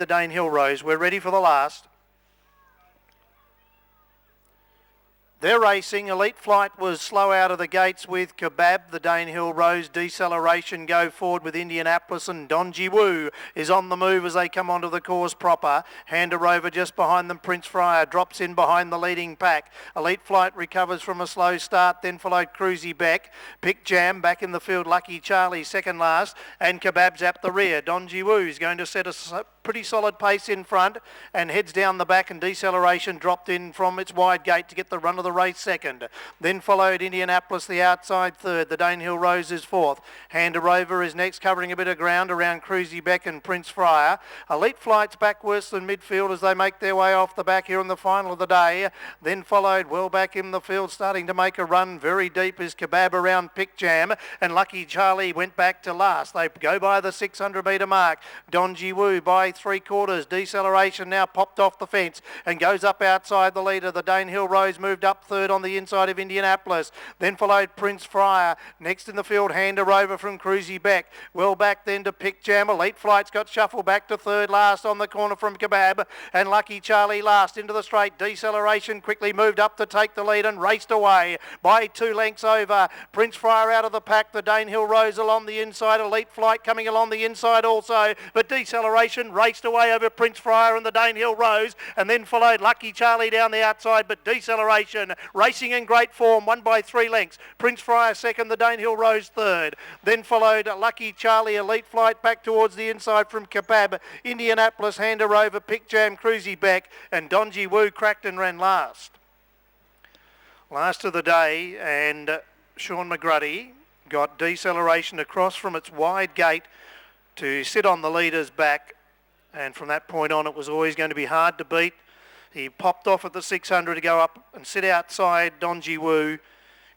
The Danehill Rose. We're ready for the last. They're racing. Elite Flight was slow out of the gates with Kebab. The Danehill Rose deceleration go forward with Indianapolis, and Donji Woo is on the move as they come onto the course proper. Hander Rover just behind them. Prince Friar drops in behind the leading pack. Elite Flight recovers from a slow start, then followed Cruzy Beck. Pick Jam back in the field. Lucky Charlie second last, and Kebab's at the rear. Donji Woo is going to set a pretty solid pace in front and heads down the back, and deceleration dropped in from its wide gate to get the run of the race second. Then followed Indianapolis, the outside third. The Danehill Rose is fourth. Hander Rover is next, covering a bit of ground around Cruzy Beck and Prince Friar. Elite Flight's back worse than midfield as they make their way off the back here in the final of the day. Then followed well back in the field, starting to make a run very deep, is Kebab around Pick Jam, and Lucky Charlie went back to last. They go by the 600 metre mark. Donji Woo by 3/4. Deceleration now popped off the fence and goes up outside the leader. The Danehill Rose moved up third on the inside of Indianapolis. Then followed Prince Friar. Next in the field, Hander Rover from Cruzy Beck. Well back then to Pick Jam. Elite Flight's got shuffled back to third last on the corner from Kebab, and Lucky Charlie last into the straight. Deceleration quickly moved up to take the lead and raced away by 2 lengths over. Prince Friar out of the pack. The Danehill Rose along the inside. Elite Flight coming along the inside also, but deceleration raced away over Prince Friar and the Danehill Rose, and then followed Lucky Charlie down the outside, but deceleration racing in great form, won by 3 lengths. Prince Friar second, the Danehill Rose third. Then followed Lucky Charlie. Elite Flight back towards the inside from Kebab. Indianapolis, Hander Rover, Pick Jam, Cruzy Beck, and Donji Woo cracked and ran last. Last of the day, and Sean McGruddy got deceleration across from its wide gate to sit on the leader's back, and from that point on it was always going to be hard to beat. He popped off at the 600 to go up and sit outside Donji Woo,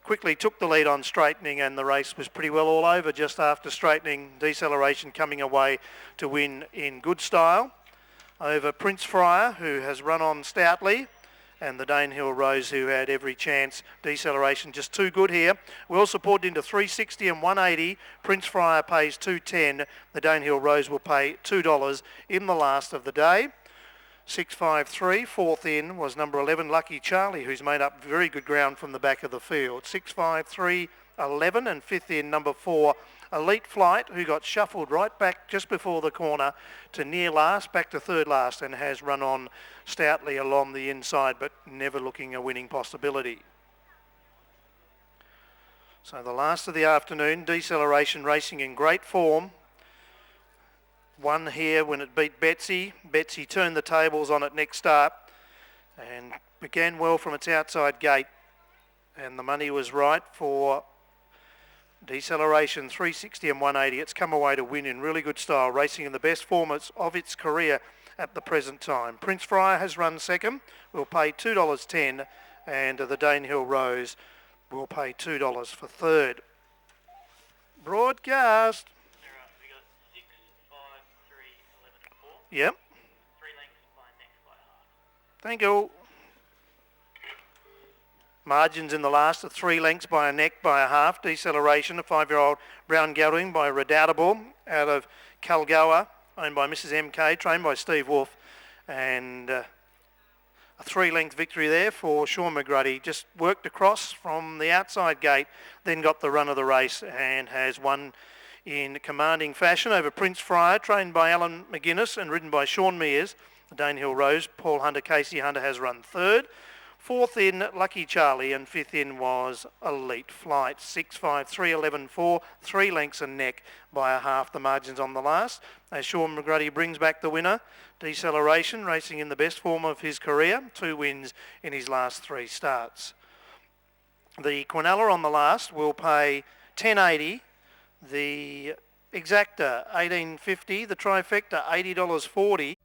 quickly took the lead on straightening, and the race was pretty well all over just after straightening. Deceleration coming away to win in good style over Prince Friar, who has run on stoutly, and the Danehill Rose, who had every chance. Deceleration just too good here. Well supported into 360 and 180. Prince Friar pays 210. The Danehill Rose will pay $2 in the last of the day. 653, fourth in was number 11, Lucky Charlie, who's made up very good ground from the back of the field. 653, 11, and fifth in number 4, Elite Flight, who got shuffled right back just before the corner to near last, back to third last, and has run on stoutly along the inside, but never looking a winning possibility. So the last of the afternoon, deceleration racing in great form. Won here when it beat Betsy. Betsy turned the tables on it next start and began well from its outside gate, and the money was right for deceleration 360 and 180. It's come away to win in really good style, racing in the best form of its career at the present time. Prince Friar has run second, will pay $2.10, and the Danehill Rose will pay $2 for third. Broadcast. Yep. 3 lengths by next by half. Thank you. Margins in the last are 3 lengths by a neck by a half. Deceleration, a 5-year-old brown gelding by Redoubtable out of Kalgoa, owned by Mrs. MK, trained by Steve Wolf. And a 3-length victory there for Sean McGruddy. Just worked across from the outside gate, then got the run of the race and has won in commanding fashion over Prince Friar, trained by Alan McGuinness and ridden by Sean Mears. The Danehill Rose, Paul Hunter, Casey Hunter has run third. Fourth in, Lucky Charlie, and fifth in was Elite Flight. 6-5, 3-11, 4, 3 lengths a neck by a half, the margins on the last. As Sean McGruddy brings back the winner, Deceleration, racing in the best form of his career, 2 wins in his last 3 starts. The Quinella on the last will pay $10.80. The Exacta, $18.50. The Trifecta, $80.40.